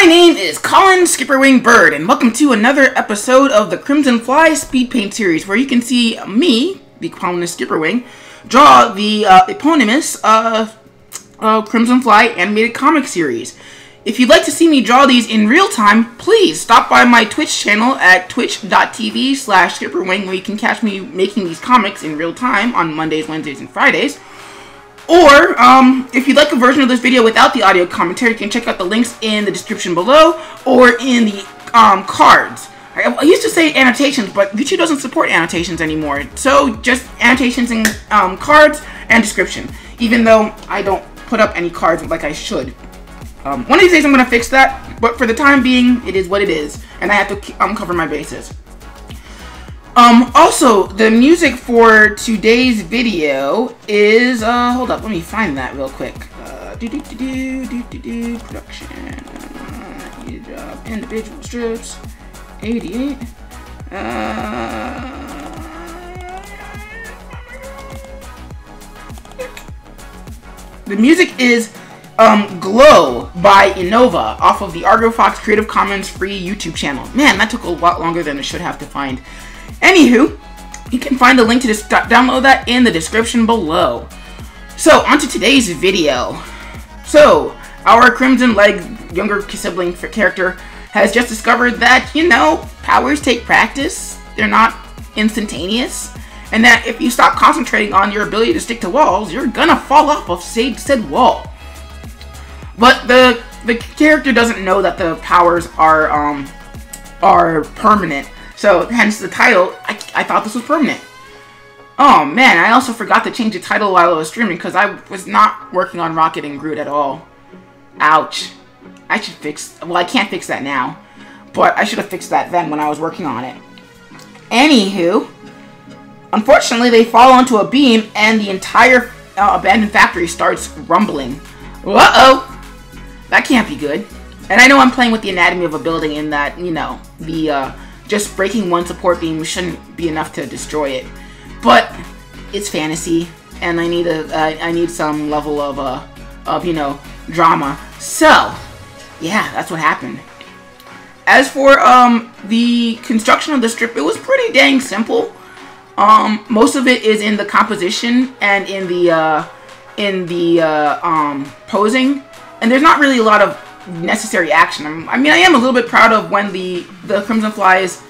My name is Colin SkipperWing Bird, and welcome to another episode of the Crimson Fly Speed Paint series, where you can see me, the columnist SkipperWing, draw the eponymous Crimson Fly animated comic series. If you'd like to see me draw these in real time, please stop by my Twitch channel at twitch.tv/SkipperWing, where you can catch me making these comics in real time on Mondays, Wednesdays, and Fridays. Or, if you'd like a version of this video without the audio commentary, you can check out the links in the description below or in the cards. I used to say annotations, but YouTube doesn't support annotations anymore. So, just annotations and cards and description. Even though I don't put up any cards like I should. One of these days I'm going to fix that, but for the time being, it is what it is. And I have to cover my bases. Also, the music for today's video is, hold up, let me find that real quick. Production, individual strips, 88, the music is, Glow by Innova off of the Argo Fox Creative Commons free YouTube channel. Man, that took a lot longer than it should have to find. Anywho, you can find a link to download that in the description below. So, onto today's video. So, our Crimson Leg younger sibling character has just discovered that, you know, powers take practice. They're not instantaneous. And that if you stop concentrating on your ability to stick to walls, you're gonna fall off of said wall. But the character doesn't know that the powers are permanent. So, hence the title, I thought this was permanent. Oh man, I also forgot to change the title while I was streaming because I was not working on Rocket and Groot at all. Ouch. I should fix, well, I can't fix that now. But I should have fixed that then when I was working on it. Anywho, unfortunately they fall onto a beam and the entire abandoned factory starts rumbling. Uh-oh. That can't be good. And I know I'm playing with the anatomy of a building in that, you know, the, just breaking one support beam shouldn't be enough to destroy it, but it's fantasy, and I need some level of you know, drama. So, yeah, that's what happened. As for the construction of the strip, it was pretty dang simple. Most of it is in the composition and in the posing, and there's not really a lot of necessary action. I mean, I am a little bit proud of when the Crimson Fly's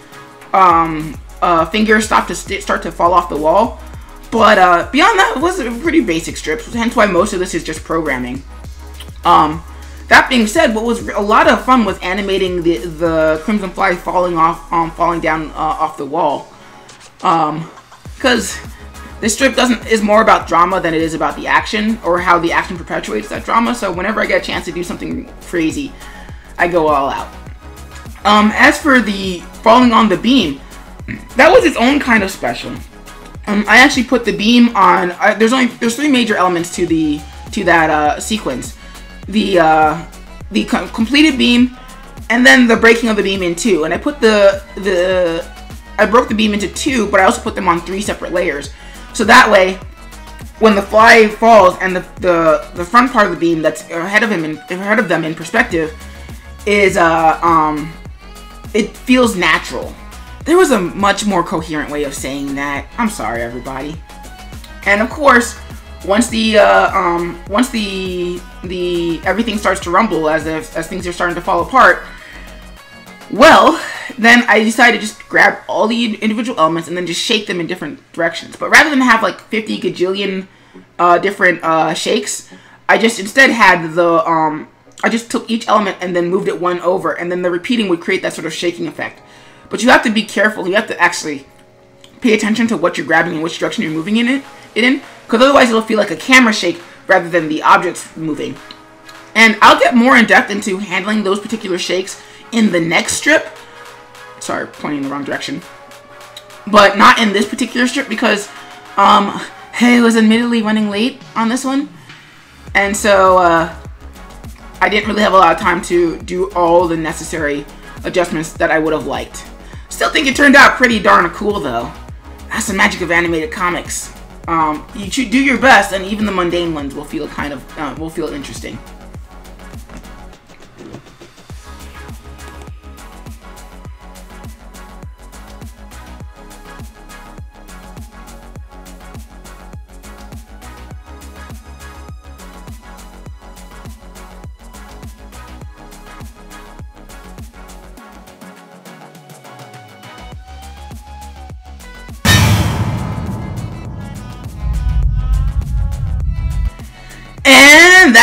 fingers start to fall off the wall, but beyond that, it was a pretty basic strip. Hence why most of this is just programming. That being said, what was a lot of fun was animating the Crimson Fly falling down off the wall, because this strip is more about drama than it is about the action, or how the action perpetuates that drama. So whenever I get a chance to do something crazy, I go all out. As for the falling on the beam, that was its own kind of special. I actually put the beam on. There's three major elements to that sequence: the completed beam, and then the breaking of the beam in two. And I put I broke the beam into two, but I also put them on three separate layers. So that way, when the fly falls and the front part of the beam that's ahead of them in perspective is it feels natural. There was a much more coherent way of saying that. I'm sorry, everybody. And of course, once everything starts to rumble as things are starting to fall apart, well, then I decided to just grab all the individual elements and then just shake them in different directions. But rather than have like 50 gajillion different shakes, I just instead had I just took each element and then moved it one over, and then the repeating would create that sort of shaking effect. But you have to be careful. You have to actually pay attention to what you're grabbing and which direction you're moving it in, because otherwise it'll feel like a camera shake rather than the objects moving. And I'll get more in depth into handling those particular shakes in the next strip. Sorry, pointing in the wrong direction. But not in this particular strip because I was admittedly running late on this one. And so I didn't really have a lot of time to do all the necessary adjustments that I would have liked. Still think it turned out pretty darn cool though. That's the magic of animated comics. You should do your best, and even the mundane ones will feel interesting.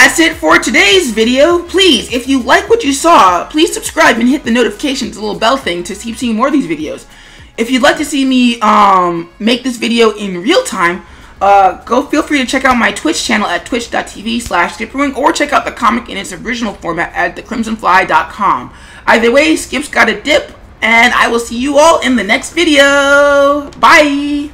that's it for today's video. Please, if you like what you saw, please subscribe and hit the notifications, the little bell thing, to keep seeing more of these videos. If you'd like to see me make this video in real time, feel free to check out my Twitch channel at twitch.tv/SkipperWing, or check out the comic in its original format at thecrimsonfly.com. Either way, Skip's got a dip, and I will see you all in the next video. Bye!